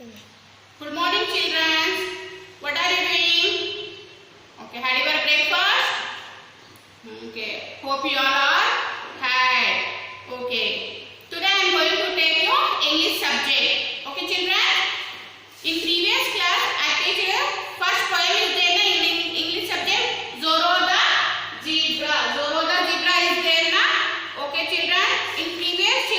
Good morning, children. What are you doing? Okay, had your breakfast? Okay, hope you all are had. Okay, today I am going to take you English subject. Okay, children. In previous class, I teach you first poem is there na in English subject. Zorro the zebra. Zorro the zebra is there na. Okay, children. In previous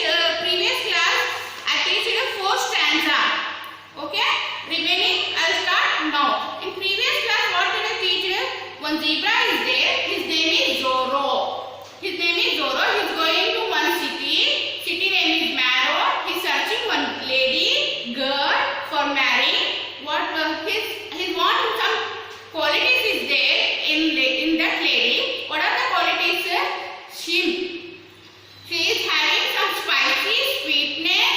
class, I teach you four stanza. Okay, remaining I'll start now. In previous class, what did I teach you? One zebra is there. His name is Zorro. His name is Zorro. He is going to one city. City name is Marrow. He is searching one lady, girl for marrying. What he want some qualities is there in that lady. What are the qualities? She is having some spicy sweetness,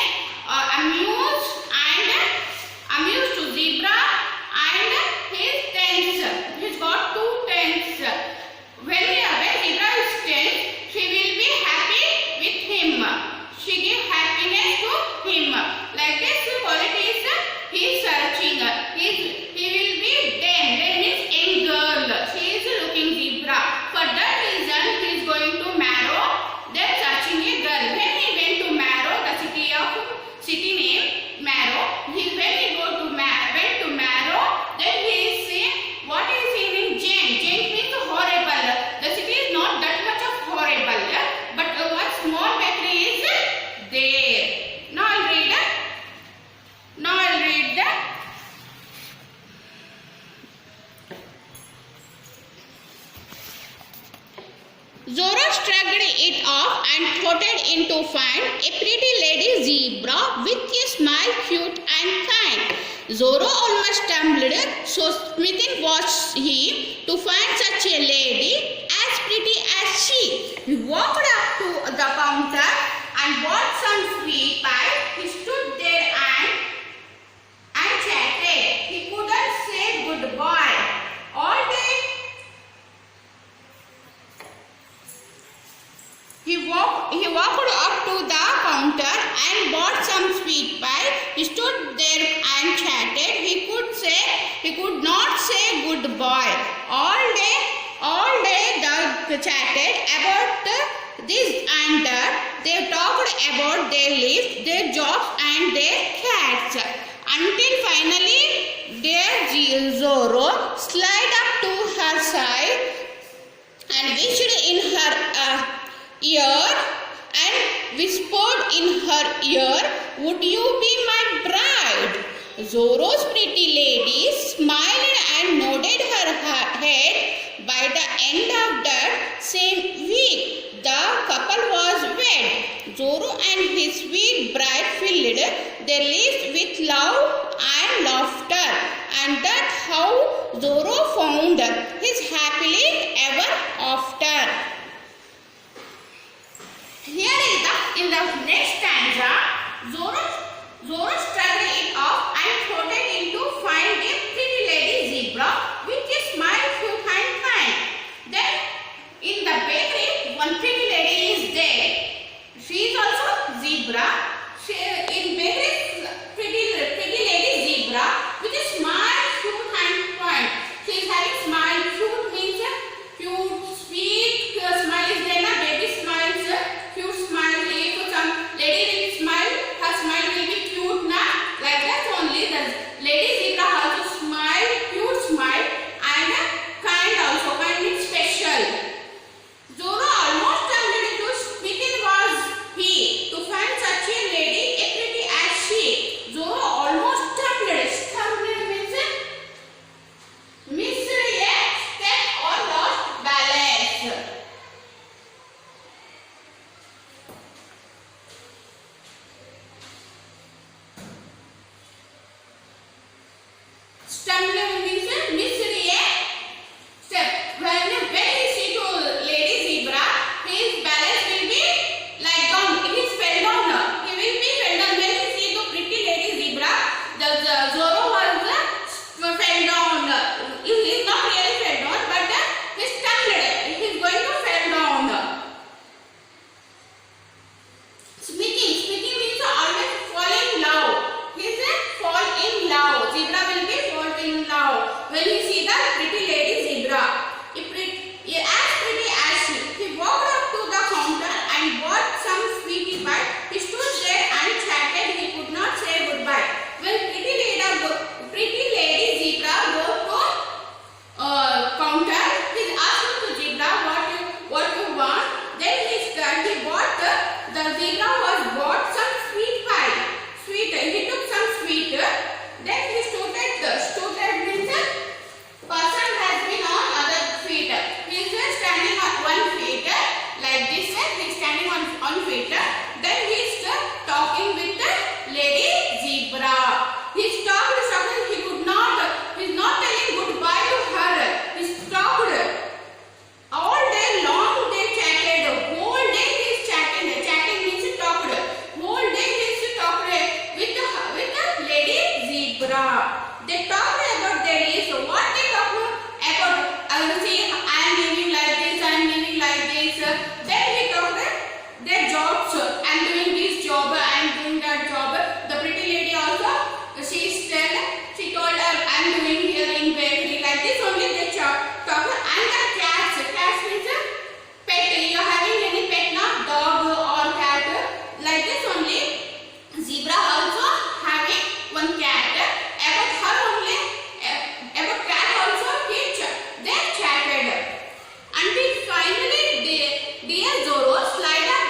amused to zebra, and his tense. He's got two tense. When zebra is tense, she will be happy with him. She give happiness to him. Like this qualities he is searching. He will be then is young girl. She is looking zebra. For that reason, he is going to Marrow. Then searching a girl. When he went to Marrow, the city name Marrow. When he went to Marrow, then he is seeing what is seen in Jane. Jane means horrible. The city is not that much of horrible, but one small bakery is there. Now I'll read the. Zorro shrugged it off and trotted in to find a pretty lady zebra with a smile cute and kind. Zorro almost stumbled, so smitten was he to find such a lady as pretty as she. He walked up to the counter and bought some sweet pie. He stood there and chatted. He couldn't say goodbye. All day He walked up to the counter and bought some sweet pie. He stood there and chatted. He could not say goodbye. All day they chatted about this and that. They talked about their lives, their jobs and their cats. Until finally their Zorro slid up to her side and whispered in her ear and whispered in her ear, "Would you be my bride?" Zorro's pretty lady smiled and nodded her head. By the end of that same week, the couple was wed. Zorro and his sweet bride filled their lives with love and laughter, and that's how Zorro found his happily ever after. Here is in the next stanza, Zorro struggled it off and trotted in to find a pretty lady zebra with a smile cute and kind. Then in the bakery, one pretty lady is there. She is also zebra. In bakery, pretty lady zebra with a smile cute and kind. She is having smile. Cute means cute, sweet smile is there na baby smiles. Cute smile. If some lady will smile, her smile will be cute na. when he see the pretty lady zebra. As pretty as she, he walked up to the counter and bought some sweetie pie. He stood there and chatted. He could not say goodbye. When pretty lady zebra go to counter, he asked to zebra what you want. Then he bought the zebra was bought some sweet pie. He took some sweet. Then he stood means person has been on other feet. He is standing on one feet like this. He is standing on feet. Then he is talking with the lady zebra. He stopped. He could not. He is not telling goodbye to her. He stopped. All day long they chatted. Whole day he is chatting. Chatting means talked. Whole day he is talked with the lady zebra. They talked about their days. What they talked about? I will say I am living like this. I am living like this. Then he talked their jobs. I am doing this job. I am doing that job. The pretty lady also. She told her I am doing here in bakery. Like this only they talk. And the cats. Cats means pet. You are having any pet now? Dog or cat. Like this only. Zebra also having one cat. About her only. About cat also they chatted. Until finally dear Zorro slide up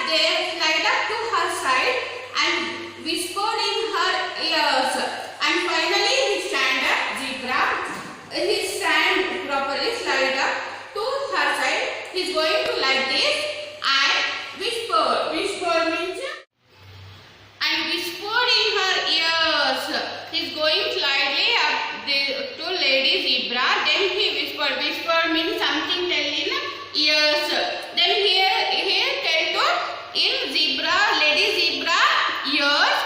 to her side and whispered in her ears. And finally he stand up, zebra. He stand properly, slide up to her side. He is going to like this and whisper. Whisper means and whispered in her ears. He is going slightly up to lady zebra. Then he whispered. Whisper means something tell in ears. Then here tell to in zebra, lady zebra ears.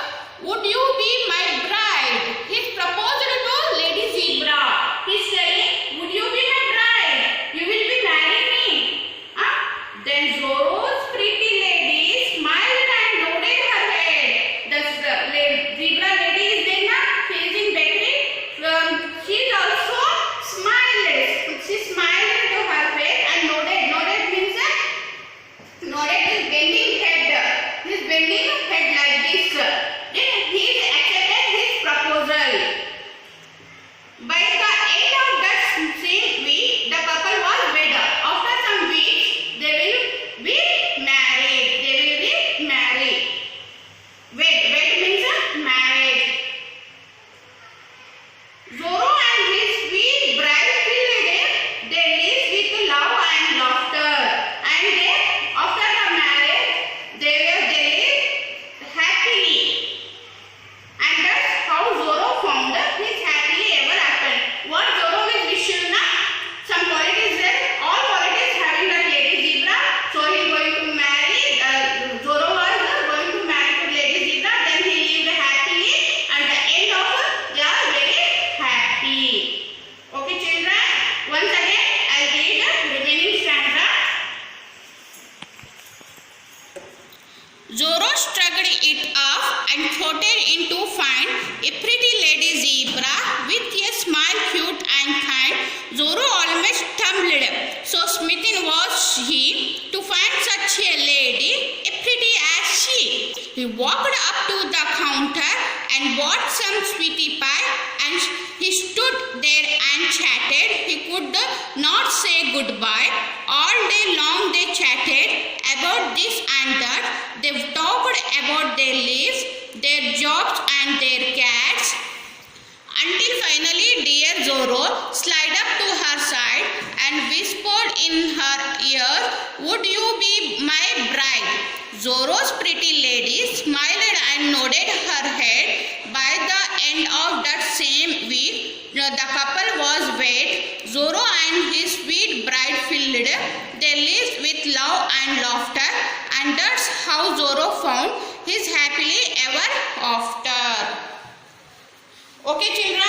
Would you be my bride? He proposed to lady zebra. He is saying, would you be my bride? You will be marrying me. Then Zorro's pretty lady smiled and nodded her head. The zebra lady is there now. She is in bakery. She is also smiled. She smiled into her face and nodded. Nodded means nodded is bending head. He is bending head like this. Then he accepted his proposal. By the end of that same week, the couple was wed. After some weeks, they will be married. Wed means married. Zorro and his sweet bride they live with love and laughter. And after the marriage, they live happily. And that's how Zorro found his happily ever after. What Zorro will wish you now? Some qualities there. All qualities having that lady zebra. So he is going to marry. Zorro was going to marry to lady zebra. Then he lived happily. At the end of they are very happy. Okay children. Once again I will read the remaining stanza. Zorro struggled it off and floated in to find a pretty lady zebra with a smile cute and kind. Zorro almost stumbled, so smitten was he to find such a lady, a pretty as she. He walked up to the counter and bought some sweetie pie, and he stood there and chatted. He could not say goodbye. All day long they chatted about this and that. They talked about their lives, their jobs and their cats. Until finally dear Zorro slid up to her side and whispered in her ear, would you be my bride? Zorro's pretty lady smiled and nodded her head. By the end of that same week, the couple was wed. Zorro and his sweet bride filled their lives with love and laughter, and that's how Zorro found his happily ever after. Okay children.